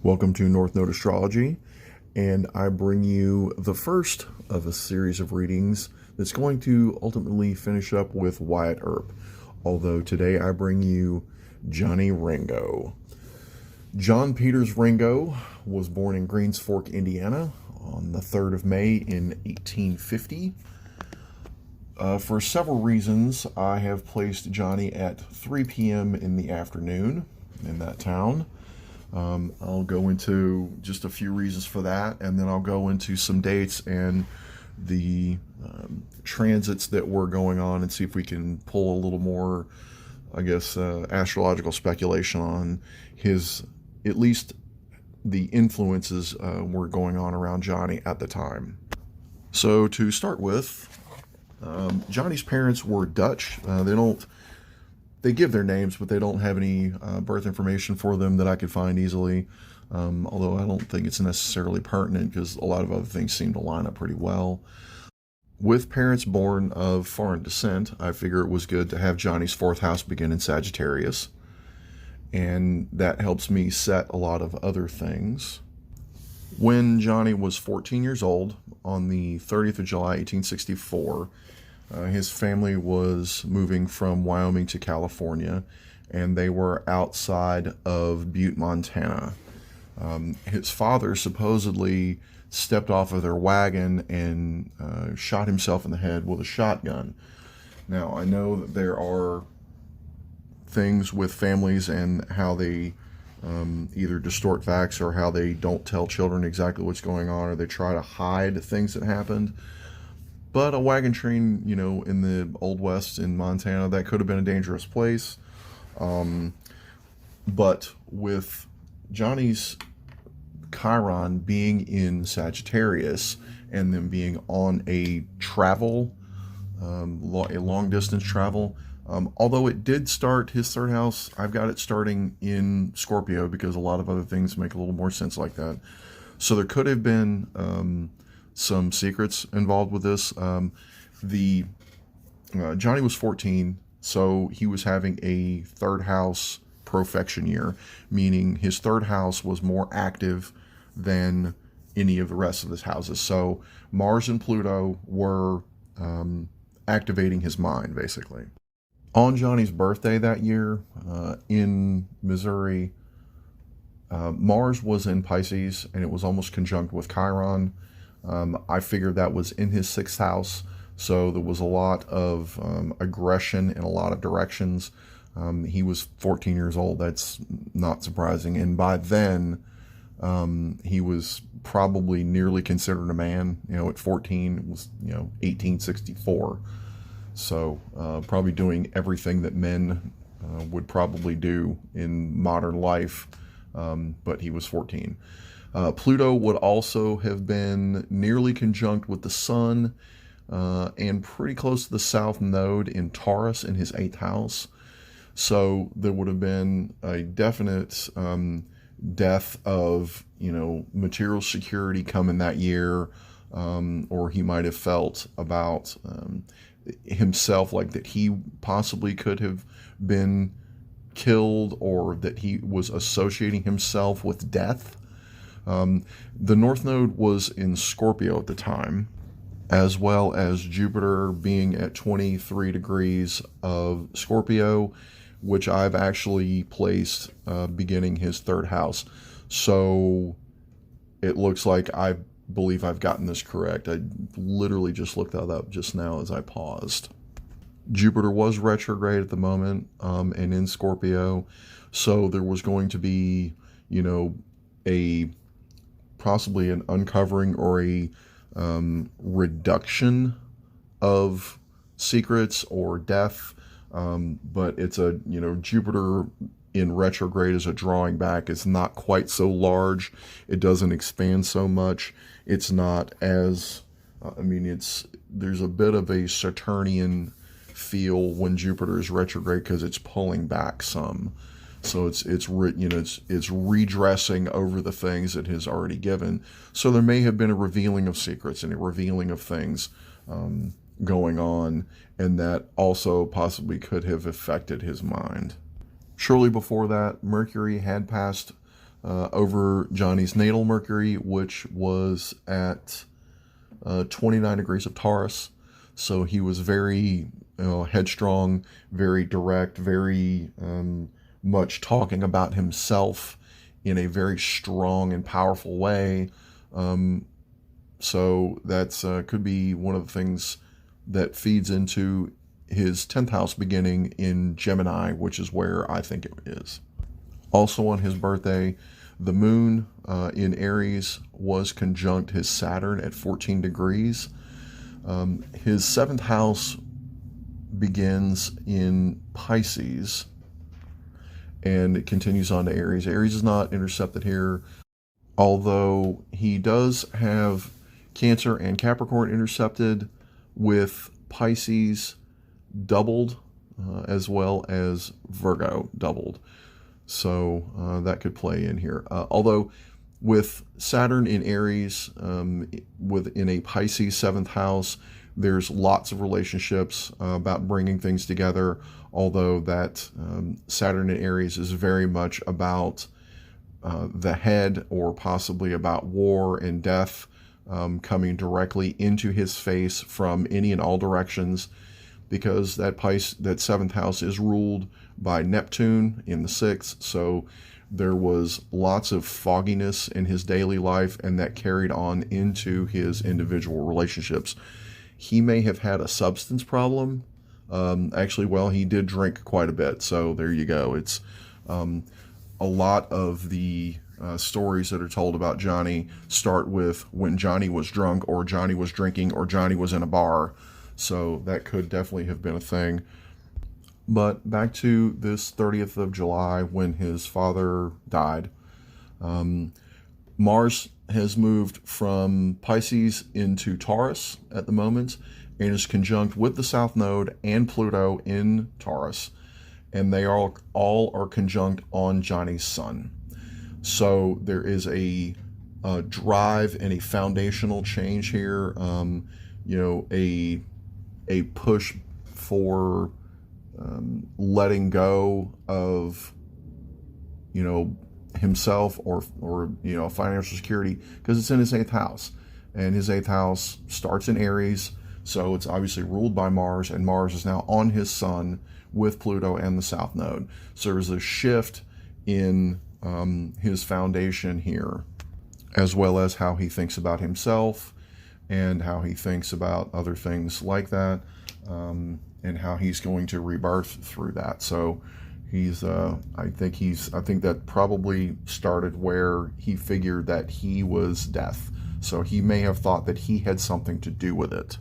Welcome to Node Astrology, and I bring you the first of a series of readings that's going to ultimately finish up with Wyatt Earp, although today I bring you Johnny Ringo. John Peters Ringo was born in Greens Fork, Indiana on the 3rd of May in 1850. For several reasons, I have placed Johnny at 3 p.m. in the afternoon in that town. I'll go into just a few reasons for that, and then I'll go into some dates and the transits that were going on and see if we can pull a little more, astrological speculation on his, at least the influences were going on around Johnny at the time. So to start with, Johnny's parents were Dutch. They give their names, but they don't have any birth information for them that I could find easily, although I don't think it's necessarily pertinent because a lot of other things seem to line up pretty well. With parents born of foreign descent, I figure it was good to have Johnny's fourth house begin in Sagittarius, and that helps me set a lot of other things. When Johnny was 14 years old, on the 30th of July, 1864, his family was moving from Wyoming to California, and they were outside of Butte, Montana. His father supposedly stepped off of their wagon and shot himself in the head with a shotgun. Now, I know that there are things with families and how they either distort facts or how they don't tell children exactly what's going on, or they try to hide things that happened. But a wagon train, in the Old West in Montana, that could have been a dangerous place. But with Johnny's Chiron being in Sagittarius and them being on a travel, a long distance travel, although it did start his third house, I've got it starting in Scorpio because a lot of other things make a little more sense like that. So there could have been some secrets involved with this. Johnny was 14, so he was having a third house profection year, meaning his third house was more active than any of the rest of his houses. So Mars and Pluto were activating his mind, basically. On Johnny's birthday that year, in Missouri, Mars was in Pisces, and it was almost conjunct with Chiron. I figured that was in his sixth house, so there was a lot of aggression in a lot of directions. He was 14 years old. That's not surprising. And by then, he was probably nearly considered a man. At 14, it was, 1864. So probably doing everything that men would probably do in modern life, but he was 14. Pluto would also have been nearly conjunct with the Sun and pretty close to the South Node in Taurus in his 8th house. So there would have been a definite death of, material security coming that year, or he might have felt about himself like that he possibly could have been killed, or that he was associating himself with death. The North Node was in Scorpio at the time, as well as Jupiter being at 23 degrees of Scorpio, which I've actually placed beginning his third house. So it looks like I believe I've gotten this correct. I literally just looked that up just now as I paused. Jupiter was retrograde at the moment and in Scorpio, so there was going to be, possibly an uncovering or a reduction of secrets or death, but it's Jupiter in retrograde is a drawing back. It's not quite so large. It doesn't expand so much. It's not as there's a bit of a Saturnian feel when Jupiter is retrograde because it's pulling back some. So it's redressing over the things it has already given. So there may have been a revealing of secrets and a revealing of things going on, and that also possibly could have affected his mind. Shortly before that, Mercury had passed over Johnny's natal Mercury, which was at 29 degrees of Taurus. So he was very headstrong, very direct, very much talking about himself in a very strong and powerful way. So that's could be one of the things that feeds into his 10th house beginning in Gemini, which is where I think it is. Also on his birthday, the moon in Aries was conjunct his Saturn at 14 degrees. His 7th house begins in Pisces, and it continues on to Aries. Aries is not intercepted here, although he does have Cancer and Capricorn intercepted, with Pisces doubled, as well as Virgo doubled. So that could play in here. Although with Saturn in Aries, within a Pisces 7th house, there's lots of relationships about bringing things together. Although that Saturn in Aries is very much about the head, or possibly about war and death coming directly into his face from any and all directions, because that 7th house is ruled by Neptune in the 6th. So there was lots of fogginess in his daily life, and that carried on into his individual relationships. He may have had a substance problem. Actually, well, he did drink quite a bit. So there you go. It's a lot of the stories that are told about Johnny start with when Johnny was drunk, or Johnny was drinking, or Johnny was in a bar. So that could definitely have been a thing. But back to this 30th of July when his father died. Mars has moved from Pisces into Taurus at the moment, and is conjunct with the South Node and Pluto in Taurus. And they all are conjunct on Johnny's sun. So there is a drive and a foundational change here. A push for letting go of himself, or financial security, because it's in his 8th house, and his 8th house starts in Aries, so it's obviously ruled by Mars, and Mars is now on his sun with Pluto and the South Node. So there's a shift in his foundation here, as well as how he thinks about himself and how he thinks about other things like that, and how he's going to rebirth through that. So he's I think that probably started where he figured that he was death. So he may have thought that he had something to do with it.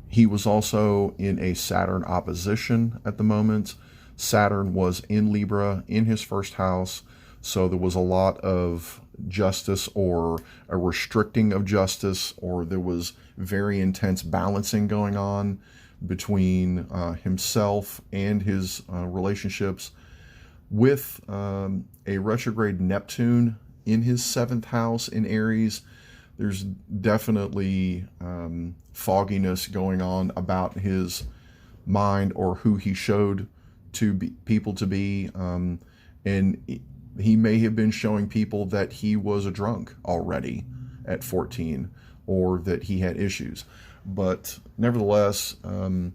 He was also in a Saturn opposition at the moment. Saturn was in Libra in his 1st house, so there was a lot of justice, or a restricting of justice, or there was very intense balancing going on between himself and his relationships. With a retrograde Neptune in his 7th house in Aries, there's definitely fogginess going on about his mind, or who he showed people to be, and he may have been showing people that he was a drunk already at 14, or that he had issues. But nevertheless, the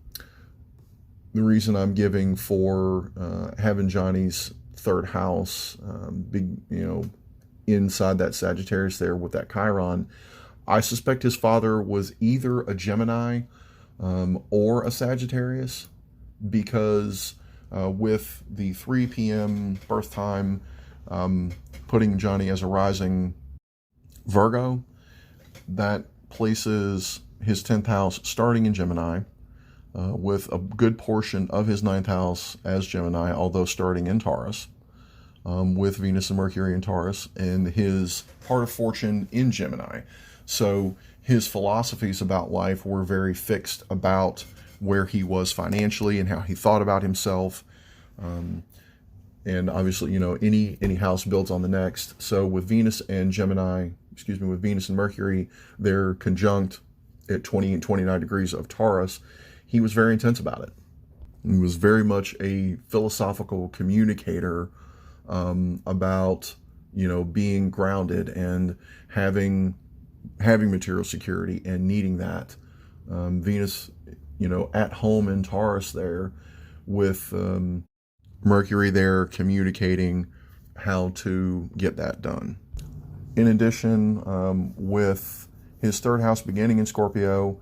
reason I'm giving for having Johnny's 3rd house, inside that Sagittarius there with that Chiron, I suspect his father was either a Gemini or a Sagittarius, because with the 3 p.m. birth time, putting Johnny as a rising Virgo, that places his 10th house starting in Gemini, with a good portion of his 9th house as Gemini, although starting in Taurus, with Venus and Mercury in Taurus, and his part of fortune in Gemini. So his philosophies about life were very fixed about where he was financially and how he thought about himself. And obviously, any house builds on the next. So with Venus and with Venus and Mercury, they're conjunct at 20 and 29 degrees of Taurus. He was very intense about it. He was very much a philosophical communicator about being grounded and having material security and needing that. Venus, at home in Taurus there with Mercury there communicating how to get that done. In addition, with his third house beginning in Scorpio,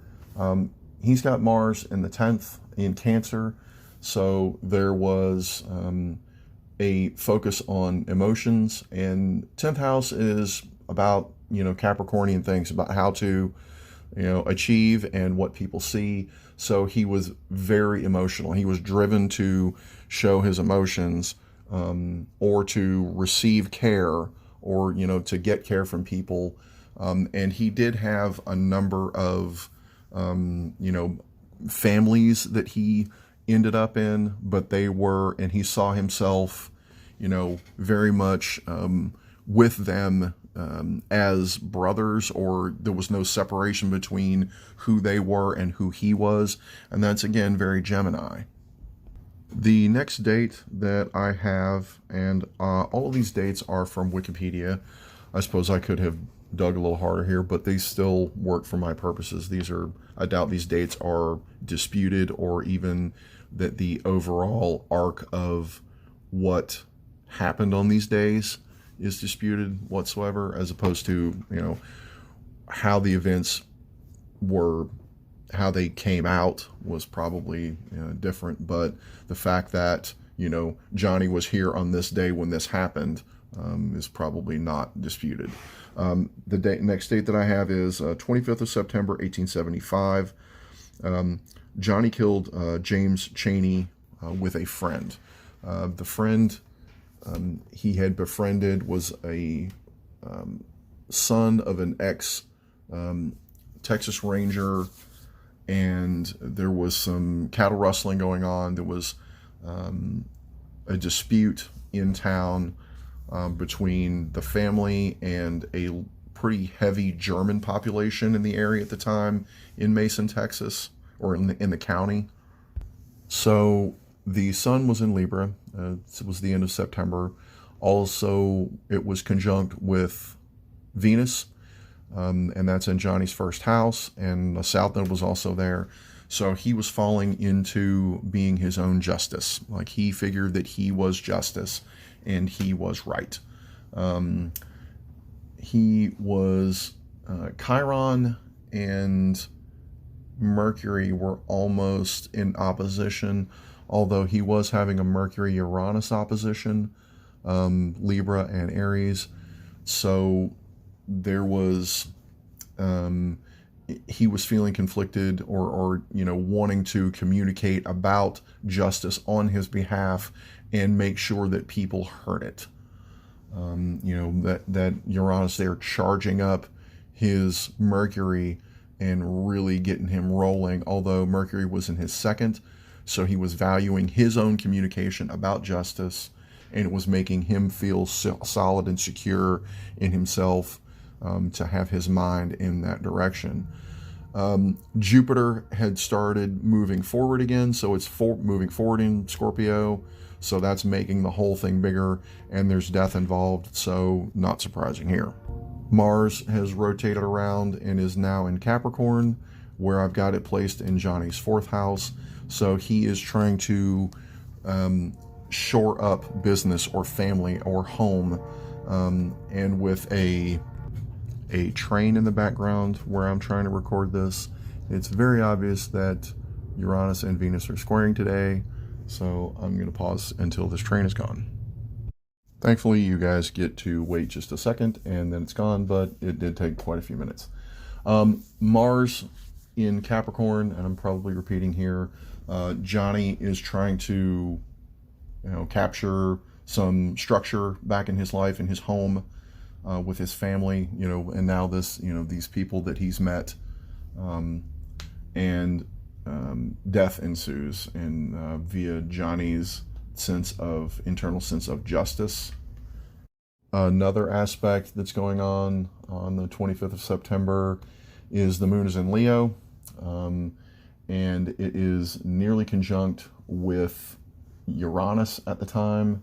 he's got Mars in the 10th in Cancer. So there was a focus on emotions, and 10th house is about, Capricornian things, about how to, achieve and what people see. So he was very emotional. He was driven to show his emotions, or to receive care, or, to get care from people. And he did have a number of, families that he ended up in, but and he saw himself, very much with them as brothers, or there was no separation between who they were and who he was. And that's, again, very Gemini. The next date that I have, and all of these dates are from Wikipedia. I suppose I could have dug a little harder here, but they still work for my purposes. I doubt these dates are disputed, or even that the overall arc of what happened on these days is disputed whatsoever, as opposed to, how the events were, how they came out was probably different. But the fact that, Johnny was here on this day when this happened is probably not disputed. The next date that I have is 25th of September, 1875. Johnny killed James Chaney with a friend. The friend he had befriended was a son of an ex Texas Ranger, and there was some cattle rustling going on. There was a dispute in town between the family and a pretty heavy German population in the area at the time in Mason, Texas, or in the county. So the sun was in Libra. It was the end of September. Also, it was conjunct with Venus, and that's in Johnny's first house, and the South Node was also there. So he was falling into being his own justice. Like, he figured that he was justice, and he was right. He was Chiron and Mercury were almost in opposition, although he was having a Mercury-Uranus opposition, Libra and Aries. So there was, he was feeling conflicted, or wanting to communicate about justice on his behalf and make sure that people heard it. That Uranus there charging up his Mercury and really getting him rolling, although Mercury was in his second, so he was valuing his own communication about justice, and it was making him feel solid and secure in himself, to have his mind in that direction. Jupiter had started moving forward again, so it's moving forward in Scorpio, so that's making the whole thing bigger, and there's death involved, so not surprising here. Mars has rotated around and is now in Capricorn, where I've got it placed in Johnny's fourth house. So he is trying to shore up business or family or home, and with a train in the background where I'm trying to record this, it's very obvious that Uranus and Venus are squaring today, so I'm going to pause until this train is gone. Thankfully, you guys get to wait just a second, and then it's gone, but it did take quite a few minutes. Mars in Capricorn, and I'm probably repeating here, Johnny is trying to, capture some structure back in his life, in his home, with his family, and now these people that he's met, and death ensues, and via Johnny's internal sense of justice. Another aspect that's going on the 25th of September is the moon is in Leo, and it is nearly conjunct with Uranus at the time,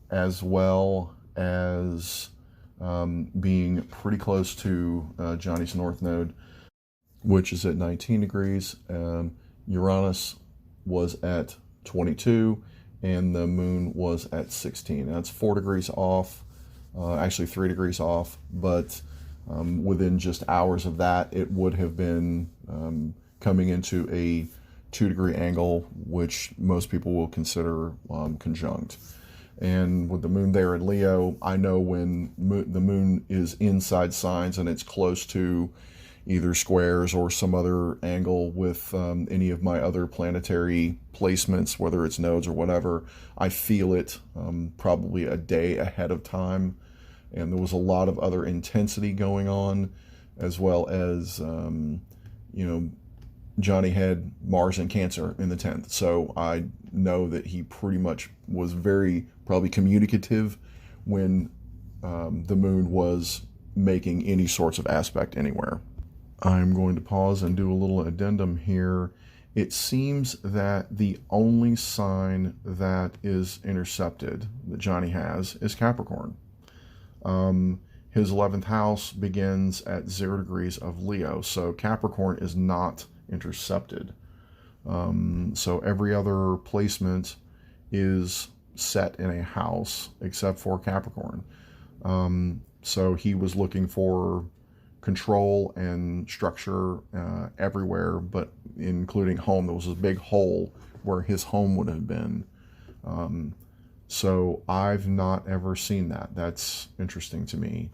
as well as being pretty close to Johnny's north node, which is at 19 degrees. Uranus was at 22, and the moon was at 16. That's 4 degrees off, actually 3 degrees off, but within just hours of that, it would have been coming into a 2-degree angle, which most people will consider conjunct. And with the moon there in Leo, I know when the moon is inside signs and it's close to either squares or some other angle with any of my other planetary placements, whether it's nodes or whatever, I feel it probably a day ahead of time. And there was a lot of other intensity going on, as well as, Johnny had Mars in Cancer in the 10th. So I know that he pretty much was very probably communicative when the moon was making any sorts of aspect anywhere. I'm going to pause and do a little addendum here. It seems that the only sign that is intercepted that Johnny has is Capricorn. His 11th house begins at 0 degrees of Leo, so Capricorn is not intercepted. So every other placement is set in a house except for Capricorn. So he was looking for control and structure everywhere, but including home. There was a big hole where his home would have been. So I've not ever seen that. That's interesting to me.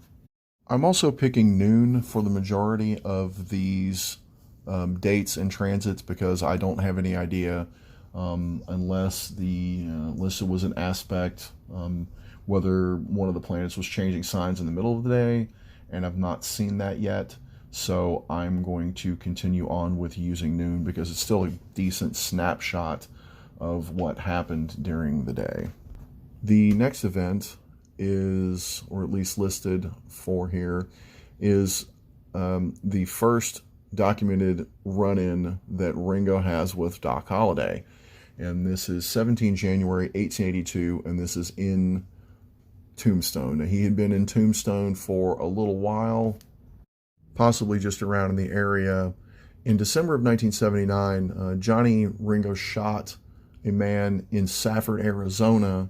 I'm also picking noon for the majority of these dates and transits because I don't have any idea unless it was an aspect, whether one of the planets was changing signs in the middle of the day, and I've not seen that yet. So I'm going to continue on with using noon because it's still a decent snapshot of what happened during the day. The next event is, or at least listed for here, is the first documented run-in that Ringo has with Doc Holliday. And this is 17 January 1882, and this is in Tombstone. Now, he had been in Tombstone for a little while, possibly just around in the area. In December of 1979, Johnny Ringo shot a man in Safford, Arizona,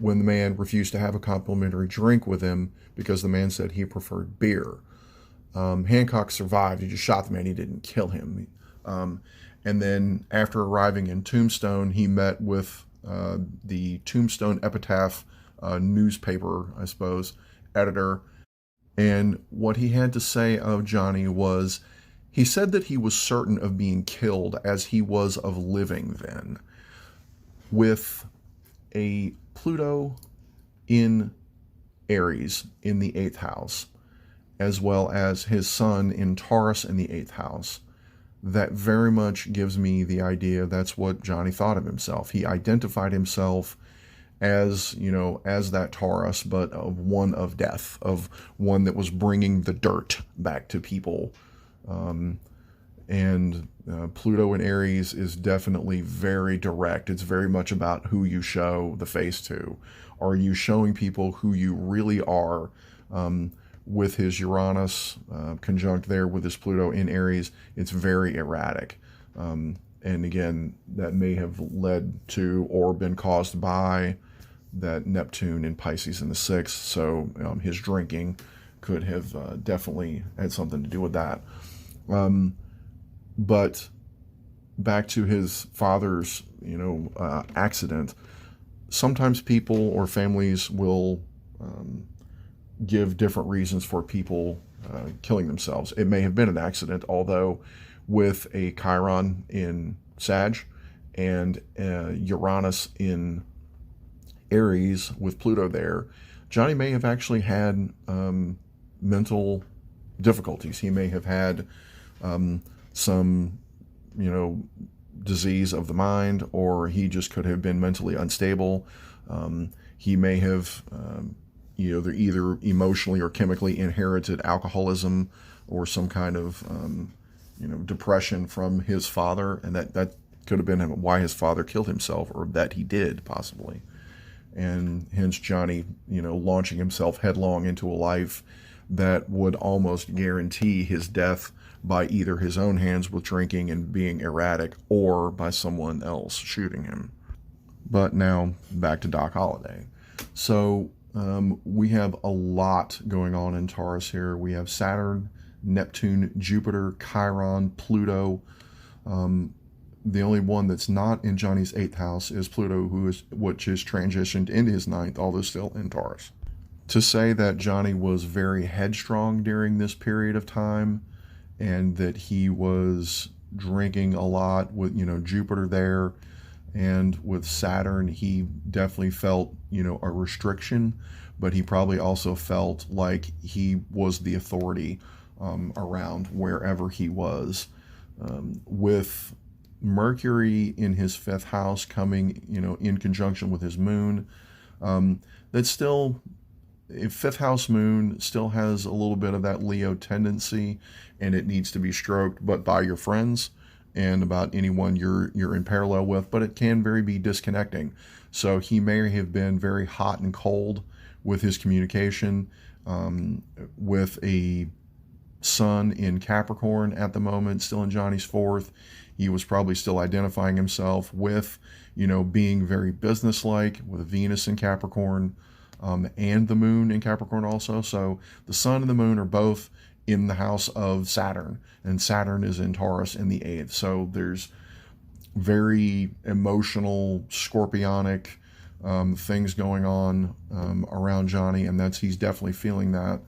when the man refused to have a complimentary drink with him because the man said he preferred beer. Hancock survived. He just shot the man. He didn't kill him. And then after arriving in Tombstone, he met with the Tombstone Epitaph newspaper, I suppose, editor. And what he had to say of Johnny was, he said that he was certain of being killed as he was of living then. With a Pluto in Aries in the 8th house, as well as his sun in Taurus in the 8th house, that very much gives me the idea that's what Johnny thought of himself. He identified himself as, as that Taurus, but of one of death, of one that was bringing the dirt back to people. And Pluto in Aries is definitely very direct. It's very much about who you show the face to. Are you showing people who you really are? With his Uranus conjunct there with his Pluto in Aries, it's very erratic. And again, that may have led to or been caused by that Neptune in Pisces in the 6th. So his drinking could have definitely had something to do with that. But back to his father's, accident, sometimes people or families will give different reasons for people killing themselves. It may have been an accident, although with a Chiron in Sag and Uranus in Aries with Pluto there, Johnny may have actually had mental difficulties. He may have had some, disease of the mind, or he just could have been mentally unstable. He may have either emotionally or chemically inherited alcoholism or some kind of, depression from his father, and that could have been why his father killed himself, or that he did, possibly. and hence Johnny, launching himself headlong into a life that would almost guarantee his death by either his own hands with drinking and being erratic or by someone else shooting him. But now back to Doc Holliday. So we have a lot going on in Taurus here. We have Saturn, Neptune, Jupiter, Chiron, Pluto. The only one that's not in Johnny's 8th house is Pluto, which is transitioned into his 9th, although still in Taurus. To say that Johnny was very headstrong during this period of time and that he was drinking a lot with, Jupiter there, and with Saturn, he definitely felt, a restriction, but he probably also felt like he was the authority around wherever he was. With Mercury in his 5th house coming, in conjunction with his moon, that's still, if 5th house moon still has a little bit of that Leo tendency, and it needs to be stroked, but by your friends and about anyone you're in parallel with, but it can be disconnecting. So he may have been very hot and cold with his communication, with a sun in Capricorn at the moment, still in Johnny's 4th. He was probably still identifying himself with, being very businesslike with Venus in Capricorn, and the moon in Capricorn also. So the sun and the moon are both in the house of Saturn, and Saturn is in Taurus in the 8th. So there's very emotional, scorpionic things going on around Johnny, and he's definitely feeling that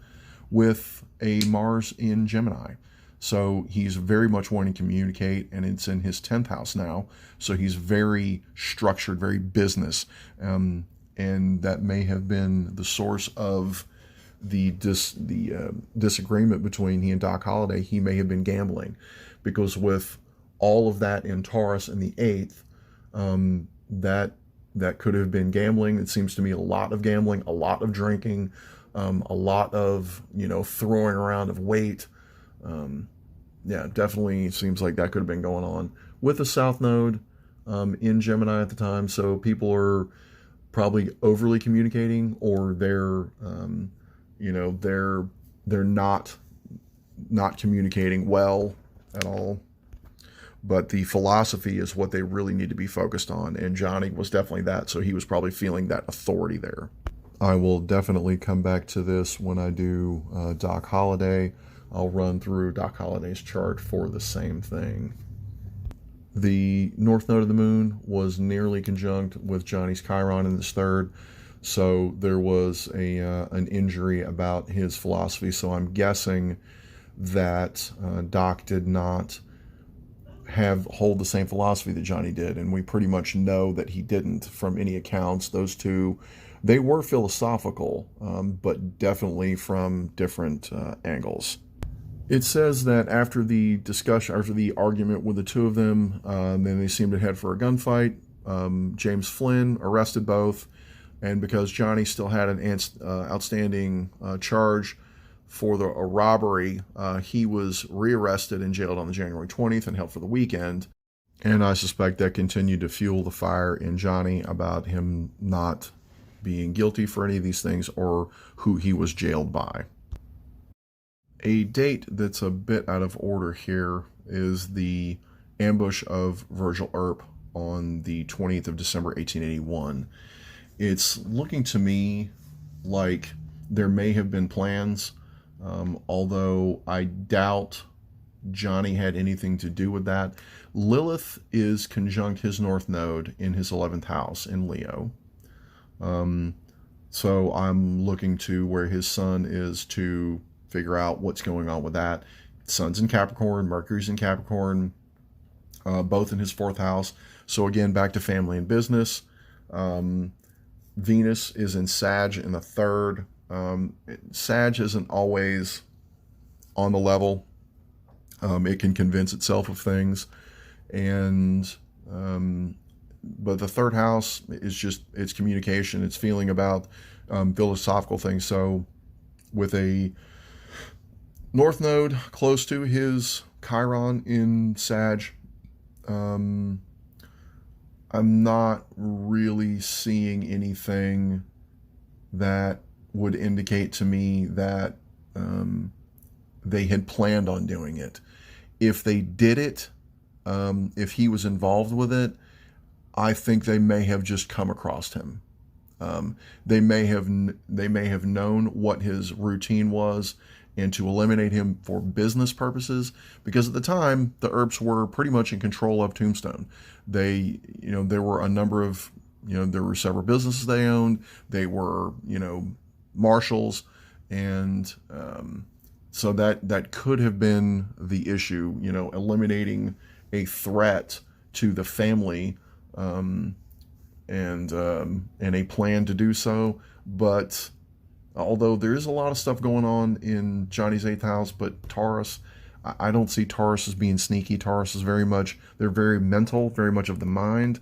with a Mars in Gemini. So he's very much wanting to communicate, and it's in his 10th house now. So he's very structured, very business, and that may have been the source of the disagreement between he and Doc Holliday. He may have been gambling, because with all of that in Taurus in the 8th, that could have been gambling. It seems to me a lot of gambling, a lot of drinking, a lot of throwing around of weight. Yeah, definitely seems like that could have been going on with the South Node in Gemini at the time. So people are probably overly communicating, or they're they're not communicating well at all. But the philosophy is what they really need to be focused on, and Johnny was definitely that. So he was probably feeling that authority there. I will definitely come back to this when I do Doc Holliday. I'll run through Doc Holliday's chart for the same thing. The North Node of the Moon was nearly conjunct with Johnny's Chiron in his 3rd, so there was an injury about his philosophy. So I'm guessing that Doc did not hold the same philosophy that Johnny did, and we pretty much know that he didn't from any accounts. Those two, they were philosophical, but definitely from different angles. It says that after the discussion, after the argument with the two of them, then they seemed to head for a gunfight. James Flynn arrested both, and because Johnny still had an outstanding charge for a robbery, he was rearrested and jailed on the January 20th and held for the weekend. And I suspect that continued to fuel the fire in Johnny about him not being guilty for any of these things or who he was jailed by. A date that's a bit out of order here is the ambush of Virgil Earp on the 20th of December, 1881. It's looking to me like there may have been plans, although I doubt Johnny had anything to do with that. Lilith is conjunct his North Node in his 11th house in Leo. So I'm looking to where his sun is to figure out what's going on with that. Sun's in Capricorn, Mercury's in Capricorn, both in his 4th house. So again, back to family and business. Venus is in Sag in the 3rd. Sag isn't always on the level. It can convince itself of things, and but the 3rd house is just, it's communication, it's feeling about philosophical things. So with a North Node close to his Chiron in Sag, I I'm not really seeing anything that would indicate to me that they had planned on doing it. If they did it, if he was involved with it, I think they may have just come across him. They may have known what his routine was, and to eliminate him for business purposes, because at the time the Earps were pretty much in control of Tombstone. There were a number of, there were several businesses they owned. They were, marshals, and so that could have been the issue. Eliminating a threat to the family. And a plan to do so. But although there is a lot of stuff going on in Johnny's eighth house, but Taurus, I don't see Taurus as being sneaky. Taurus is they're very mental, very much of the mind.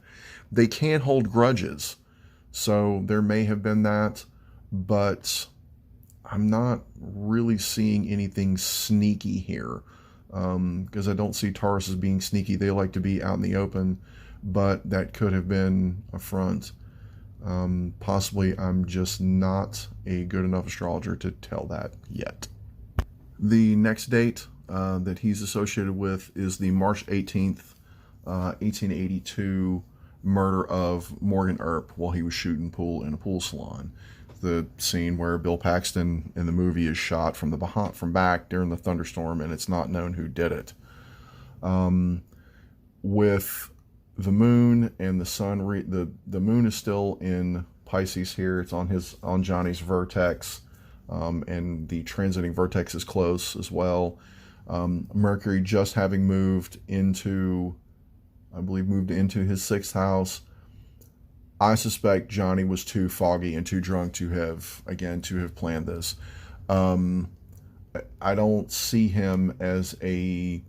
They can't hold grudges. So there may have been that, but I'm not really seeing anything sneaky here, because I don't see Taurus as being sneaky. They like to be out in the open, but that could have been a front. Possibly I'm just not a good enough astrologer to tell that yet. The next date that he's associated with is the March 18th, 1882 murder of Morgan Earp while he was shooting pool in a pool salon. The scene where Bill Paxton in the movie is shot from back during the thunderstorm, and it's not known who did it. With the moon and the sun, the moon is still in Pisces here. It's on Johnny's vertex, and the transiting vertex is close as well. Mercury just having moved into his sixth house. I suspect Johnny was too foggy and too drunk to have planned this. I don't see him as a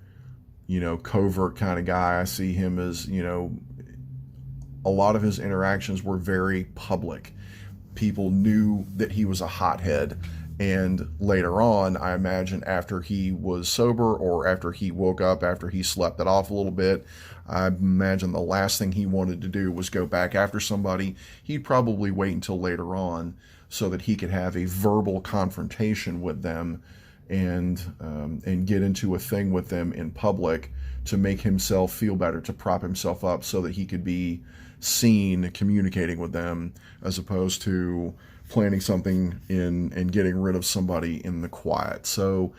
covert kind of guy. I see him as, a lot of his interactions were very public. People knew that he was a hothead. And later on, I imagine after he was sober, or after he woke up, after he slept it off a little bit, I imagine the last thing he wanted to do was go back after somebody. He'd probably wait until later on so that he could have a verbal confrontation with them, and get into a thing with them in public to make himself feel better, to prop himself up so that he could be seen communicating with them, as opposed to planning something and getting rid of somebody in the quiet. So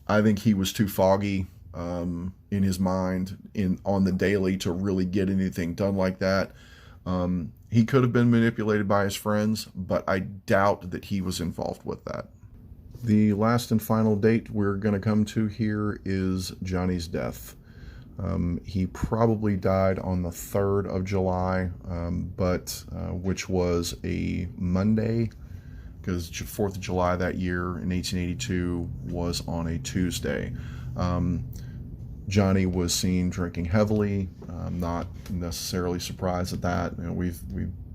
I think he was too foggy in his mind on the daily to really get anything done like that. He could have been manipulated by his friends, but I doubt that he was involved with that. The last and final date we're going to come to here is Johnny's death. He probably died on the 3rd of July, which was a Monday, because 4th of July that year in 1882 was on a Tuesday. Johnny was seen drinking heavily. I'm not necessarily surprised at that. We've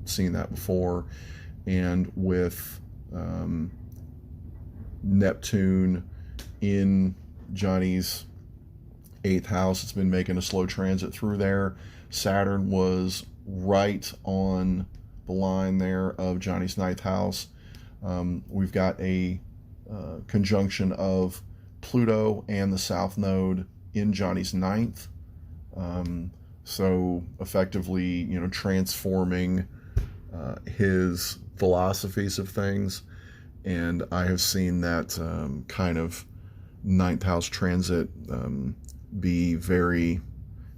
seen that before. And with Neptune in Johnny's 8th house, it's been making a slow transit through there. Saturn was right on the line there of Johnny's 9th house. We've got a conjunction of Pluto and the South Node in Johnny's 9th. So effectively, transforming his philosophies of things. And I have seen that kind of 9th house transit be very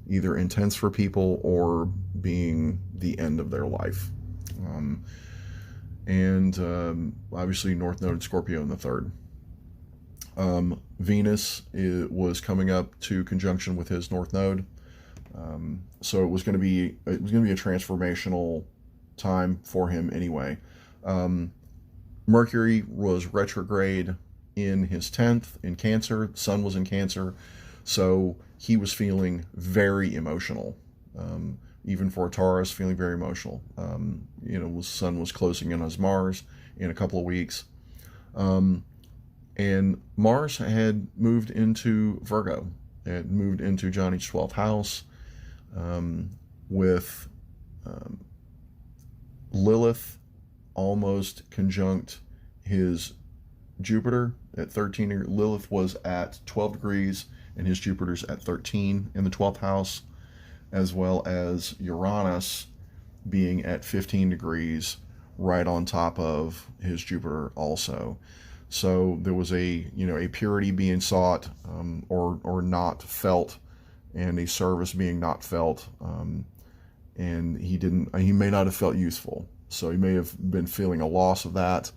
either intense for people or being the end of their life. Obviously North Node and Scorpio in the 3rd. Venus was coming up to conjunction with his North Node. So it was going to be a transformational time for him anyway. Mercury was retrograde in his 10th in Cancer. Sun was in Cancer. So he was feeling very emotional. Even for a Taurus, feeling very emotional. Sun was closing in on his Mars in a couple of weeks. And Mars had moved into Virgo. It moved into Johnny's 12th house, with Lilith almost conjunct his Jupiter at 13. Lilith was at 12 degrees and his Jupiter's at 13 in the 12th house, as well as Uranus being at 15 degrees right on top of his Jupiter also. So there was a purity being sought, or not felt, and a service being not felt, and he may not have felt useful, so he may have been feeling a loss of that.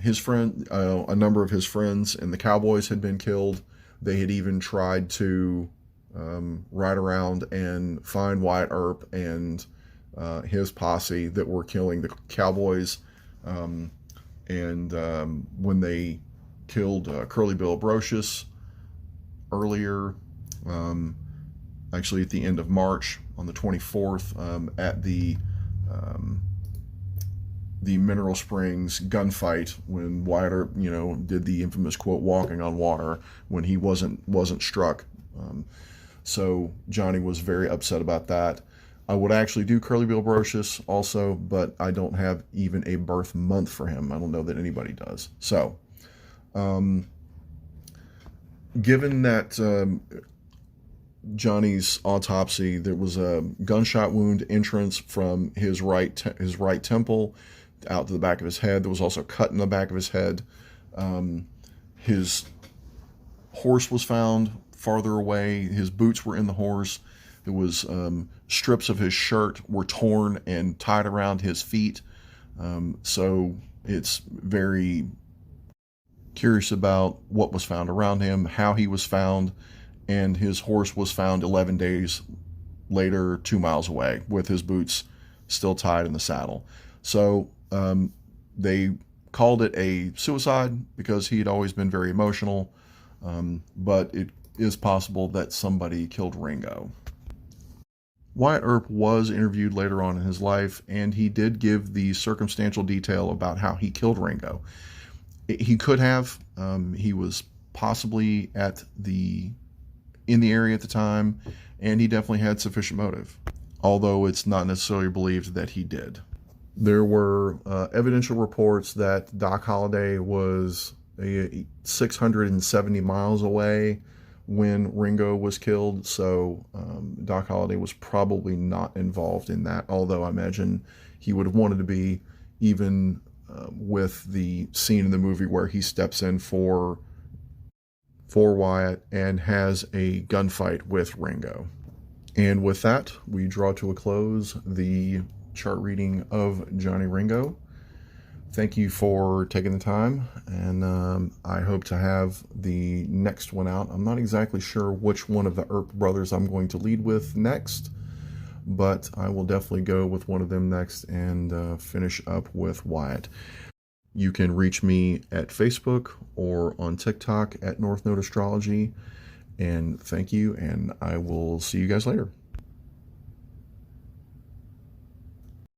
His friend, a number of his friends and the Cowboys had been killed. They had even tried to ride around and find Wyatt Earp and his posse that were killing the Cowboys. When they killed Curly Bill Brocious earlier, actually at the end of March on the 24th, at the Mineral Springs gunfight, when Wyatt Earp, did the infamous quote "walking on water" when he wasn't struck. So Johnny was very upset about that. I would actually do Curly Bill Brocious also, but I don't have even a birth month for him. I don't know that anybody does. So, given that Johnny's autopsy, there was a gunshot wound entrance from his right temple out to the back of his head. There was also a cut in the back of his head. His horse was found farther away. His boots were in the horse. There was strips of his shirt were torn and tied around his feet. So it's very curious about what was found around him, how he was found, and his horse was found 11 days later, 2 miles away, with his boots still tied in the saddle. So they called it a suicide because he had always been very emotional, but it is possible that somebody killed Ringo. Wyatt Earp was interviewed later on in his life, and he did give the circumstantial detail about how he killed Ringo. He could have. He was possibly in the area at the time, and he definitely had sufficient motive, although it's not necessarily believed that he did. There were evidential reports that Doc Holliday was 670 miles away when Ringo was killed, so Doc Holliday was probably not involved in that, although I imagine he would have wanted to be, even with the scene in the movie where he steps in for Wyatt and has a gunfight with Ringo. And with that, we draw to a close the chart reading of Johnny Ringo. Thank you for taking the time, and I hope to have the next one out. I'm not exactly sure which one of the Earp brothers I'm going to lead with next, but I will definitely go with one of them next and finish up with Wyatt. You can reach me at Facebook or on TikTok at Node Astrology, and thank you, and I will see you guys later.